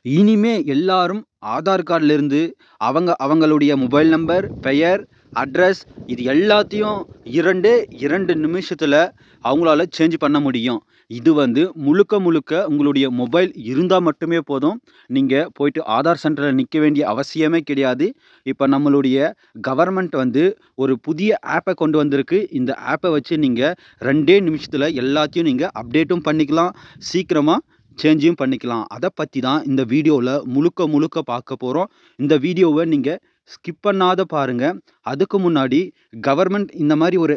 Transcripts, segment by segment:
இனிமே எல்லாரும் ஆதார் கார்ட்லேருந்து அவங்களுடைய மொபைல் நம்பர், பெயர், அட்ரஸ் இது எல்லாத்தையும் 2 நிமிஷத்தில் அவங்களால சேஞ்ச் பண்ண முடியும். இது வந்து முழுக்க முழுக்க உங்களுடைய மொபைல் இருந்தால் மட்டுமே போதும். நீங்கள் போயிட்டு ஆதார் சென்டரில் நிற்க வேண்டிய அவசியமே கிடையாது. இப்போ நம்மளுடைய கவர்மெண்ட் வந்து ஒரு புதிய ஆப்பை கொண்டு வந்திருக்கு. இந்த ஆப்பை வச்சு நீங்கள் 2 நிமிஷத்தில் எல்லாத்தையும் நீங்கள் அப்டேட்டும் பண்ணிக்கலாம். சீக்கிரமாக சேஞ்சும் பண்ணிக்கலாம். அதை பற்றி தான் இந்த வீடியோவில் முழுக்க பார்க்க போகிறோம். இந்த வீடியோவை நீங்கள் ஸ்கிப் பண்ணாத பாருங்கள். அதுக்கு முன்னாடி கவர்மெண்ட் இந்த மாதிரி ஒரு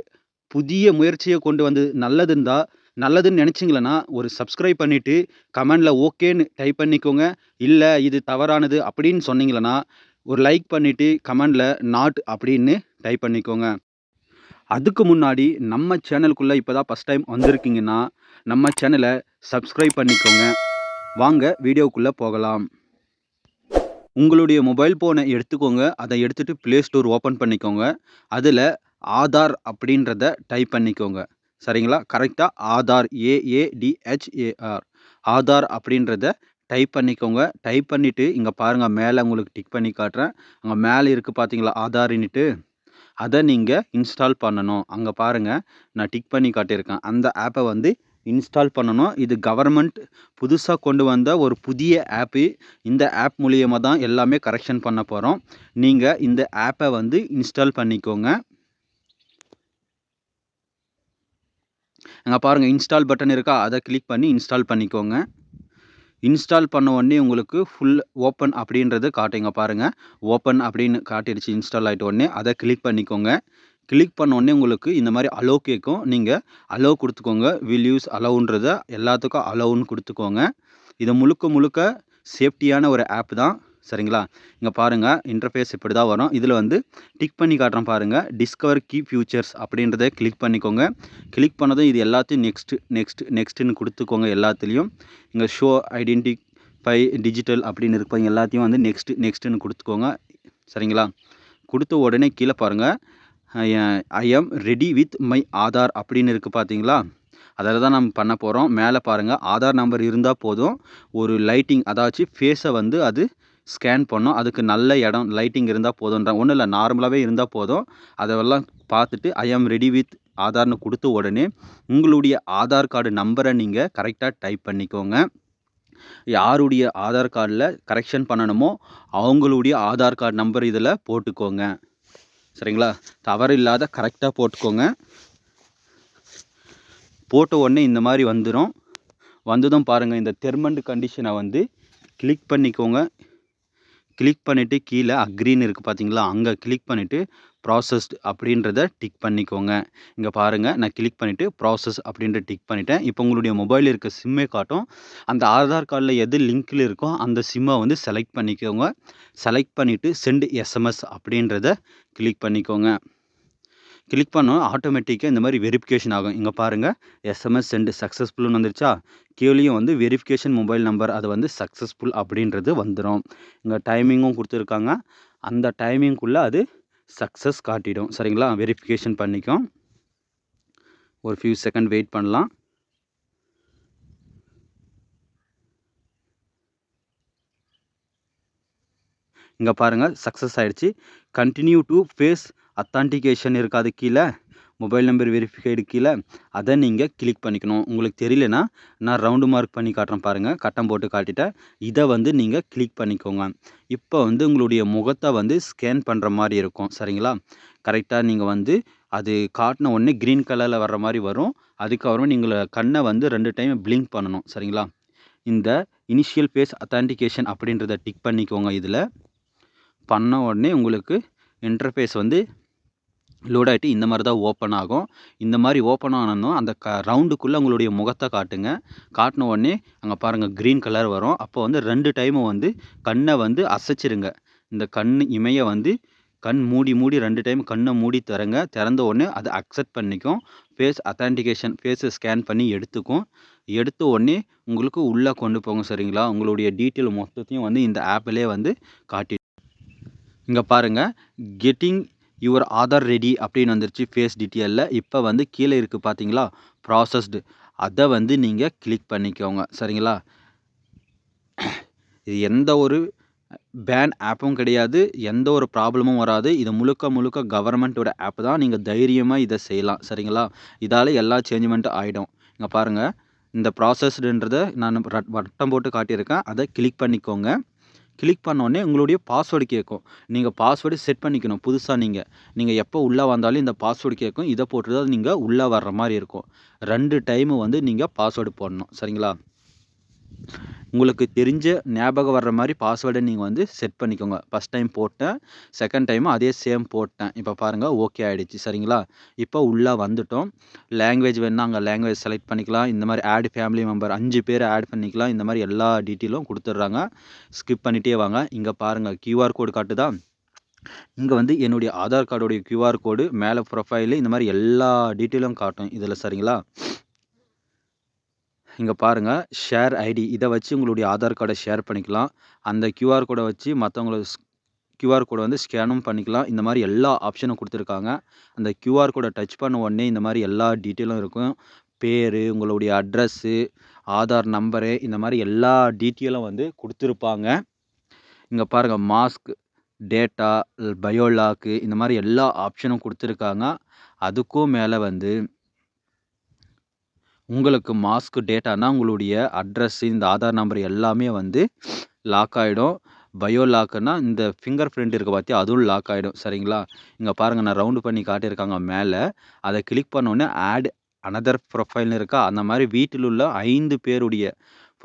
புதிய முயற்சியை கொண்டு வந்து நல்லதுன்னு நினச்சிங்களன்னா ஒரு சப்ஸ்கிரைப் பண்ணிவிட்டு கமெண்டில் ஓகேன்னு டைப் பண்ணிக்கோங்க. இல்லை இது தவறானது அப்படின்னு சொன்னீங்களன்னா ஒரு லைக் பண்ணிவிட்டு கமெண்டில் நாட் அப்படின்னு டைப் பண்ணிக்கோங்க. அதுக்கு முன்னாடி நம்ம சேனலுக்குள்ளே இப்போ தான் ஃபஸ்ட் டைம் வந்திருக்கீங்கன்னா நம்ம சேனலை சப்ஸ்கிரைப் பண்ணிக்கோங்க. வாங்க வீடியோக்குள்ளே போகலாம். உங்களுடைய மொபைல் ஃபோனை எடுத்துக்கோங்க. அதை எடுத்துகிட்டு ப்ளே ஸ்டோர் ஓப்பன் பண்ணிக்கோங்க. அதில் ஆதார் அப்படின்றத டைப் பண்ணிக்கோங்க. சரிங்களா? கரெக்டாக ஆதார் AADHAR ஆதார் அப்படின்றத டைப் பண்ணிக்கோங்க. டைப் பண்ணிவிட்டு இங்கே பாருங்கள், மேலே உங்களுக்கு டிக் பண்ணி காட்டுறேன். அங்கே மேலே இருக்குது பார்த்தீங்களா ஆதார்ன்னுட்டு, அதை நீங்கள் இன்ஸ்டால் பண்ணணும். அங்கே பாருங்கள், நான் டிக் பண்ணி காட்டியிருக்கேன். அந்த ஆப்பை வந்து இன்ஸ்டால் பண்ணணும். இது கவர்மெண்ட் புதுசாக கொண்டு வந்த ஒரு புதிய ஆப்பு. இந்த ஆப் மூலியமாக தான் எல்லாமே கரெக்ஷன் பண்ண போகிறோம். நீங்கள் இந்த ஆப்பை வந்து இன்ஸ்டால் பண்ணிக்கோங்க. அங்கே பாருங்கள், இன்ஸ்டால் பட்டன் இருக்கா, அதை கிளிக் பண்ணி இன்ஸ்டால் பண்ணிக்கோங்க. இன்ஸ்டால் பண்ண உடனே உங்களுக்கு ஃபுல் ஓப்பன் அப்படின்றது காட்டுங்க. பாருங்கள், ஓப்பன் அப்படின்னு காட்டிடுச்சு. இன்ஸ்டால் ஆகிட்ட உடனே அதை கிளிக் பண்ணிக்கோங்க. கிளிக் பண்ண உடனே உங்களுக்கு இந்த மாதிரி அலோ கேட்கும். நீங்கள் அலோ கொடுத்துக்கோங்க. வில் யூஸ் அலோன்றதை எல்லாத்துக்கும் அலோன்னு கொடுத்துக்கோங்க. இது முழுக்க சேஃப்டியான ஒரு ஆப் தான். சரிங்களா? இங்கே பாருங்கள், இன்டர்ஃபேஸ் இப்படி தான் வரும். இதில் வந்து டிக் பண்ணி காட்டுறேன் பாருங்கள், டிஸ்கவர் கீ ஃபியூச்சர்ஸ் அப்படின்றத கிளிக் பண்ணிக்கோங்க. கிளிக் பண்ணதும் இது எல்லாத்தையும் நெக்ஸ்ட்டுன்னு கொடுத்துக்கோங்க. எல்லாத்துலேயும் இங்கே ஷோ ஐடென்டிஃபை டிஜிட்டல் அப்படின்னு இருப்பாங்க. எல்லாத்தையும் வந்து நெக்ஸ்ட்டுன்னு கொடுத்துக்கோங்க. சரிங்களா? கொடுத்த உடனே கீழே பாருங்கள், I am ready with my Aadhaar அப்படின்னு இருக்குது பார்த்தீங்களா? அதில் தான் நம்ம பண்ண போகிறோம். மேலே பாருங்கள், ஆதார் நம்பர் இருந்தால் போதும். ஒரு லைட்டிங், அதாச்சும் ஃபேஸை வந்து அது ஸ்கேன் பண்ணோம். அதுக்கு நல்ல இடம் லைட்டிங் இருந்தால் போதுன்ற ஒன்றும் இல்லை, நார்மலாகவே இருந்தால் போதும். அதெல்லாம் பார்த்துட்டு ஐ எம் ரெடி வித் ஆதார்னு கொடுத்த உடனே உங்களுடைய ஆதார் கார்டு நம்பரை நீங்கள் கரெக்டாக டைப் பண்ணிக்கோங்க. யாருடைய ஆதார் கார்டில் கரெக்ஷன் பண்ணணுமோ அவங்களுடைய ஆதார் கார்டு நம்பர் இதில் போட்டுக்கோங்க. சரிங்களா? தவறு இல்லாத கரெக்டாக போட்டுக்கோங்க. போட்ட உடனே இந்த மாதிரி வந்துடும். வந்ததும் பாருங்கள், இந்த டெர்ம் அண்ட் கண்டிஷனை வந்து கிளிக் பண்ணிக்கோங்க. கிளிக் பண்ணிவிட்டு கீழே அக்ரின்னு இருக்குது பார்த்தீங்களா, அங்கே கிளிக் பண்ணிவிட்டு ப்ராசஸ்ட் அப்படின்றத டிக் பண்ணிக்கோங்க. இங்கே பாருங்கள், நான் கிளிக் பண்ணிவிட்டு ப்ராசஸ் அப்படின்ற டிக் பண்ணிட்டேன். இப்போ உங்களுடைய மொபைலில் இருக்க சிம்மை காட்டும். அந்த ஆதார் கார்டில் எது லிங்க்கில் இருக்கோ அந்த சிம்மை வந்து செலக்ட் பண்ணிக்கோங்க. செலக்ட் பண்ணிவிட்டு சென்ட் SMS அப்படின்றத கிளிக் பண்ணிக்கோங்க. கிளிக் பண்ணோம், ஆட்டோமேட்டிக்காக இந்த மாதிரி வெரிஃபிகேஷன் ஆகும். இங்கே பாருங்கள், SMS சென்ட் சக்ஸஸ்ஃபுல்னு வந்துருச்சா? கீழேயும் வந்து வெரிஃபிகேஷன் மொபைல் நம்பர், அது வந்து சக்ஸஸ்ஃபுல் அப்படின்றது வந்துடும். இங்கே டைமிங்கும் கொடுத்துருக்காங்க. அந்த டைமிங்குள்ளே அது சக்ஸஸ் காட்டிடும். சரிங்களா? வெரிஃபிகேஷன் பண்ணிக்கும். ஒரு ஃபியூ செகண்ட் வெயிட் பண்ணலாம். இங்கே பாருங்கள், சக்ஸஸ் ஆகிடுச்சு. கண்டினியூ டு ஃபேஸ் அத்தான்டிகேஷன் இருக்காது கீழே, மொபைல் நம்பர் வெரிஃபைடு கீழே, அதை நீங்கள் கிளிக் பண்ணிக்கணும். உங்களுக்கு தெரியலனா நான் ரவுண்டு மார்க் பண்ணி காட்டுறேன் பாருங்கள், கட்டம் போட்டு காட்டிட்டேன். இதை வந்து நீங்கள் கிளிக் பண்ணிக்கோங்க. இப்போ வந்து உங்களுடைய முகத்தை வந்து ஸ்கேன் பண்ணுற மாதிரி இருக்கும். சரிங்களா? கரெக்டாக நீங்கள் வந்து அது காட்டின உடனே க்ரீன் கலரில் வர்ற மாதிரி வரும். அதுக்கப்புறமா நீங்கள் கண்ணை வந்து 2 டைம் பிளிங்க் பண்ணணும். சரிங்களா? இந்த இனிஷியல் ஃபேஸ் அத்தான்டிகேஷன் அப்படின்றத டிக் பண்ணிக்கோங்க. இதில் பண்ண உடனே உங்களுக்கு இன்டர்ஃபேஸ் வந்து லோட் ஆகிட்டு இந்த மாதிரி தான் ஓப்பன் ஆகும். இந்த மாதிரி ஓப்பன் ஆனதும் அந்த ரவுண்டுக்குள்ளே உங்களுடைய முகத்தை காட்டுங்க. காட்டின உடனே அங்கே பாருங்கள், க்ரீன் கலர் வரும். அப்போ வந்து 2 டைமும் வந்து கண்ணை வந்து அசைச்சிருங்க. இந்த கண் இமையை வந்து கண் மூடி 2 டைம் கண்ணை மூடி தரங்க. திறந்த உடனே அதை அக்செப்ட் பண்ணிக்கும். ஃபேஸ் அத்தான்டிகேஷன், ஃபேஸை ஸ்கேன் பண்ணி எடுத்துக்கும். எடுத்த உடனே உங்களுக்கு உள்ளே கொண்டு போங்க. சரிங்களா? உங்களுடைய டீட்டெயில் மொத்தத்தையும் வந்து இந்த ஆப்பிலே வந்து காட்டி. இங்கே பாருங்கள், கெட்டிங் யுவர் ஆதார் ரெடி அப்படின்னு வந்துருச்சு ஃபேஸ் டீட்டெயிலில். இப்போ வந்து கீழே இருக்குது பார்த்தீங்களா, ப்ராசஸ்டு, அதை வந்து நீங்கள் கிளிக் பண்ணிக்கோங்க. சரிங்களா? இது எந்த ஒரு பேன் ஆப்பும் கிடையாது. எந்த ஒரு ப்ராப்ளமும் வராது. இது முழுக்க முழுக்க கவர்மெண்ட்டோட ஆப் தான். நீங்க தைரியமா இத செய்யலாம். சரிங்களா? இதால எல்லா சேஞ்ச்மெண்ட்டும் ஆயிடும். இங்க பாருங்க. இந்த ப்ராசஸ்டுன்றத நான் வட்டம் போட்டு காட்டியிருக்கேன். அத கிளிக் பண்ணிக்கோங்க. கிளிக் பண்ணோனே உங்களுடைய பாஸ்வேர்டு கேட்கும். நீங்க பாஸ்வேர்டு செட் பண்ணிக்கணும். புதுசா நீங்க எப்போ உள்ள வந்தாலும் இந்த பாஸ்வேர்டு கேட்கும். இத போட்டு தான் நீங்க உள்ள வர்ற மாரி இருக்கும். 2 டைம் வந்து நீங்க பாஸ்வேர்டு போடணும். சரிங்களா? உங்களுக்கு தெரிஞ்ச ஞாபகம் வர்ற மாரி பாஸ்வேர்டை நீங்க வந்து செட் பண்ணிக்கோங்க. ஃபர்ஸ்ட் டைம் போட்டேன். செகண்ட் டைமும் அதே சேம் போட்டேன். இப்போ பாருங்க ஓகே ஆயிடுச்சு. சரிங்களா? இப்போ உள்ள வந்துட்டோம். லாங்குவேஜ் வேணுனா அங்க லாங்குவேஜ் செலக்ட் பண்ணிக்கலாம். இந்த மாரி ஆட் ஃபேமிலி மெம்பர் 5 பேர ஆட் பண்ணிக்கலாம். இந்த மாரி எல்லா டீட்டெயிலும் குடுத்துடுறாங்க. ஸ்கிப் பண்ணிட்டே வாங்க. இங்க பாருங்க கியூஆர் கோடு காட்டுதா? இங்க வந்து என்னுடைய ஆதார் கார்டுடைய கியூஆர் கோடு மேல ப்ரொஃபைலு இந்த மாரி எல்லா டீட்டெயிலும் காட்டும் இதுல. சரிங்களா? இங்க பாருங்க ஷேர் ஐடி இத வச்சு உங்களுடைய ஆதார் கார்ட ஷேர் பண்ணிக்கலாம். அந்த கியூஆர் கோட வச்சு மத்தவங்கள கியூஆர் கோட வந்து ஸ்கேனும் பண்ணிக்கலாம். இந்த மாரி எல்லா ஆப்ஷனும் குடுத்துருக்காங்க. அந்த கியூஆர் கோட டச் பண்ண உடனே இந்த மாரி எல்லா டீட்டெயிலும் இருக்கும். பேரு, உங்களுடைய அட்ரஸு, ஆதார் நம்பரு இந்த மாரி எல்லா டீட்டெயிலும் வந்து குடுத்துருப்பாங்க. இங்க பாருங்க மாஸ்க், டேட்டா, பயோலாக்கு இந்த மாரி எல்லா ஆப்ஷனும் குடுத்துருக்காங்க. அதுக்கும் மேல வந்து உங்களுக்கு மாஸ்க் டேட்டானா உங்களுடைய அட்ரஸ், இந்த ஆதார் நம்பர் எல்லாமே வந்து லாக் ஆயிடும். பயோ லாக்னா இந்த ஃபிங்கர் பிரிண்ட் இருக்கு பாத்தியா? அதுவும் லாக் ஆயிடும். சரிங்களா? இங்க பாருங்க நான் ரவுண்ட் பண்ணி காட்டியிருக்காங்க மேல. அத கிளிக் பண்ண உடனே ஆட் அனதர் ப்ரொஃபைல்னு இருக்கா? அந்த மாரி வீட்டில் உள்ள 5 பேருடைய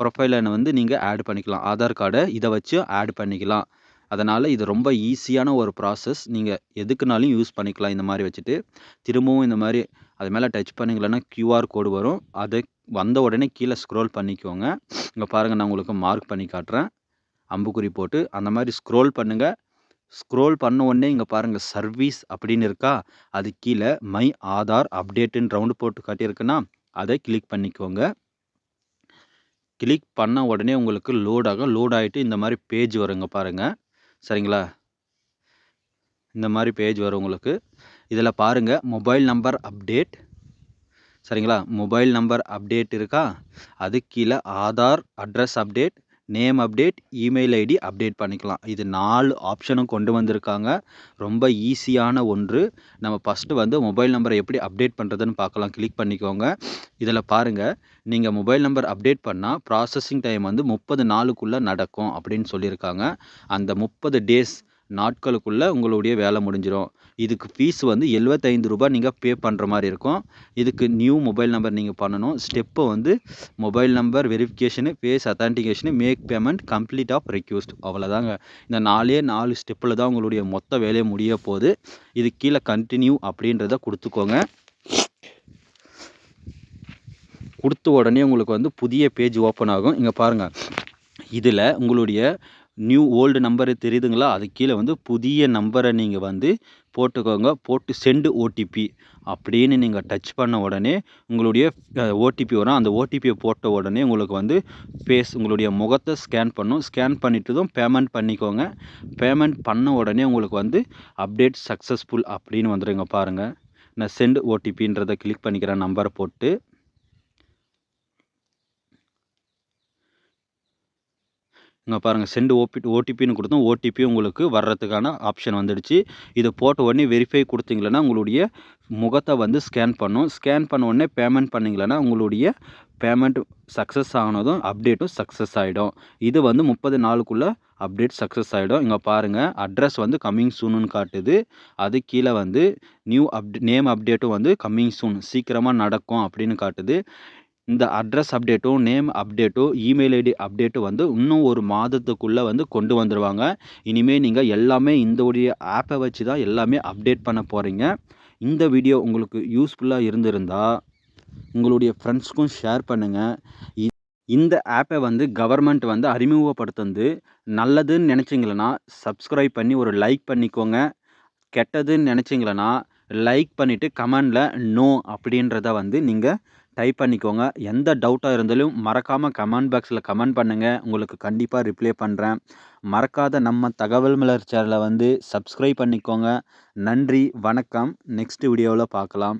ப்ரொஃபைல வந்து நீங்க ஆட் பண்ணிக்கலாம். ஆதார் கார்ட இத வச்சு ஆட் பண்ணிக்கலாம். அதனால இது ரொம்ப ஈஸியான ஒரு ப்ராசஸ். நீங்க எதுக்குனாலும் யூஸ் பண்ணிக்கலாம் இந்த மாரி வச்சுட்டு. திரும்பவும் இந்த மாரி அது மேல டச் பண்ணீங்கன்னா கியூஆர் கோடு வரும். அது வந்த உடனே கீழ ஸ்க்ரோல் பண்ணிக்கோங்க. இங்க பாருங்க நான் உங்களுக்கு மார்க் பண்ணி காட்டுறேன். அம்புக்குறி போட்டு அந்த மாரி ஸ்க்ரோல் பண்ணுங்க. ஸ்க்ரோல் பண்ண உடனே இங்க பாருங்க சர்வீஸ் அப்படின்னு இருக்கா? அது கீழ மை ஆதார் அப்டேட்ன்னு ரவுண்ட் போட்டு காட்டியிருக்குன்னா, அத கிளிக் பண்ணிக்கோங்க. கிளிக் பண்ண உடனே உங்களுக்கு லோட் ஆகும். லோட் ஆயிட்டு இந்த மாரி பேஜ் வருங்க பாருங்க. சரிங்களா? இந்த மாரி பேஜ் வரும் உங்களுக்கு. இதுல பாருங்க மொபைல் நம்பர் அப்டேட். சரிங்களா? மொபைல் நம்பர் அப்டேட் இருக்கா? அதுக்கு கீழ Aadhaar address update, name update, email ID update பண்ணிக்கலாம். இது 4 ஆப்ஷனும் கொண்டு வந்திருக்காங்க. ரொம்ப ஈஸியான ஒன்று. நம்ம ஃபர்ஸ்ட்டு வந்து மொபைல் நம்பர எப்படி அப்டேட் பண்றதுன்னு பார்க்கலாம். கிளிக் பண்ணிக்கோங்க. இதுல பாருங்க, நீங்க மொபைல் நம்பர் அப்டேட் பண்ணா ப்ராசஸிங் டைம் வந்து 30 நாளுக்குள்ள நடக்கும் அப்படின்னு சொல்லியிருக்காங்க. அந்த 30 டேஸ் நாட்களுக்குள்ள உங்களுடைய வேலை முடிஞ்சிரும். இதுக்கு ஃபீஸ் வந்து ரூ. 75 நீங்க பே பண்ற மாரி இருக்கும். இதுக்கு நியூ மொபைல் நம்பர் நீங்க பண்ணணும். ஸ்டெப் வந்து mobile number verification, face authentication, make payment, complete of request அவ்வளோதாங்க. இந்த 4 ஸ்டெப்பில தான் உங்களுடைய மொத்த வேலையும் முடிய போகுது. இது கீழ கன்டின்யூ அப்படின்றத குடுத்துக்கோங்க. குடுத்த உடனே உங்களுக்கு வந்து புதிய பேஜ் ஓப்பன் ஆகும். இங்க பாருங்க. இதுல உங்களுடைய ஓல்டு நம்பர் தெரியுதுங்களா? அதுக்கு கீழ வந்து புதிய நம்பர நீங்க வந்து போட்டுக்கோங்க. போட்டு சென்ட் ஓடிபி அப்படின்னு நீங்க டச் பண்ண உடனே உங்களுடைய ஓடிபி வரும். அந்த ஓடிபிய போட்ட உடனே உங்களுக்கு வந்து உங்களுடைய முகத்த ஸ்கேன் பண்ணும். ஸ்கேன் பண்ணிட்டதும் பேமெண்ட் பண்ணிக்கோங்க. பேமெண்ட் பண்ண உடனே உங்களுக்கு வந்து அப்டேட் சக்சஸ்ஃபுல் அப்படின்னு வந்துருங்க பாருங்க. நான் சென்ட் ஓடிபின்றத கிளிக் பண்ணிக்கிறேன் நம்பர போட்டு. இங்க பாருங்க சென்ட் ஓடிபின்னு குடுத்தோம். ஓடிபி உங்களுக்கு வர்றதுக்கான ஆப்ஷன் வந்துடுச்சு. இத போட்ட உடனே வெரிஃபை குடுத்தீங்கன்னா, உங்களுடைய முகத்த வந்து ஸ்கேன் பண்ணும். ஸ்கேன் பண்ண உடனே பேமெண்ட் பண்ணீங்கன்னா, உங்களுடைய பேமெண்ட் சக்சஸ் ஆனதும் அப்டேட்டும் சக்சஸ் ஆயிடும். இது வந்து 30 நாளுக்குள்ள அப்டேட் சக்சஸ் ஆயிடும். இங்க பாருங்க அட்ரஸ் வந்து கமிங் சூன்னு காட்டுது. அது கீழ வந்து நேம் அப்டேட்டும் வந்து கமிங் சூன் சீக்கிரமா நடக்கும் அப்படின்னு காட்டுது. இந்த அட்ரஸ் அப்டேட்டும், நேம் அப்டேட்டும், இமெயில் ஐடி அப்டேட்டும் வந்து இன்னும் 1 மாதத்துக்குள்ள வந்து கொண்டு வந்துருவாங்க. இனிமே நீங்க எல்லாமே இந்த ஆப்ப வச்சு தான் எல்லாமே அப்டேட் பண்ண போறீங்க. இந்த வீடியோ உங்களுக்கு யூஸ்ஃபுல்லா இருந்திருந்தா, உங்களுடைய ஃப்ரெண்ட்ஸ்க்கும் ஷேர் பண்ணுங்க. இந்த ஆப்ப வந்து கவர்மெண்ட் வந்து அறிமுகப்படுத்துனது நல்லதுன்னு நெனச்சீங்கன்னா, சப்ஸ்கிரைப் பண்ணி ஒரு லைக் பண்ணிக்கோங்க. கெட்டதுன்னு நெனச்சீங்கன்னா, லைக் பண்ணிட்டு கமெண்ட்ல நோ அப்படின்றத வந்து நீங்க டைப் பண்ணிக்கோங்க. எந்த டவுட்டா இருந்தாலும் மறக்காம கமெண்ட் பாக்ஸ்ல கமெண்ட் பண்ணுங்க. உங்களுக்கு கண்டிப்பா ரிப்ளை பண்றேன். மறக்காத நம்ம தகவல் மலர் சேனல வந்து சப்ஸ்கிரைப் பண்ணிக்கோங்க. நன்றி, வணக்கம். நெக்ஸ்ட் வீடியோல பார்க்கலாம்.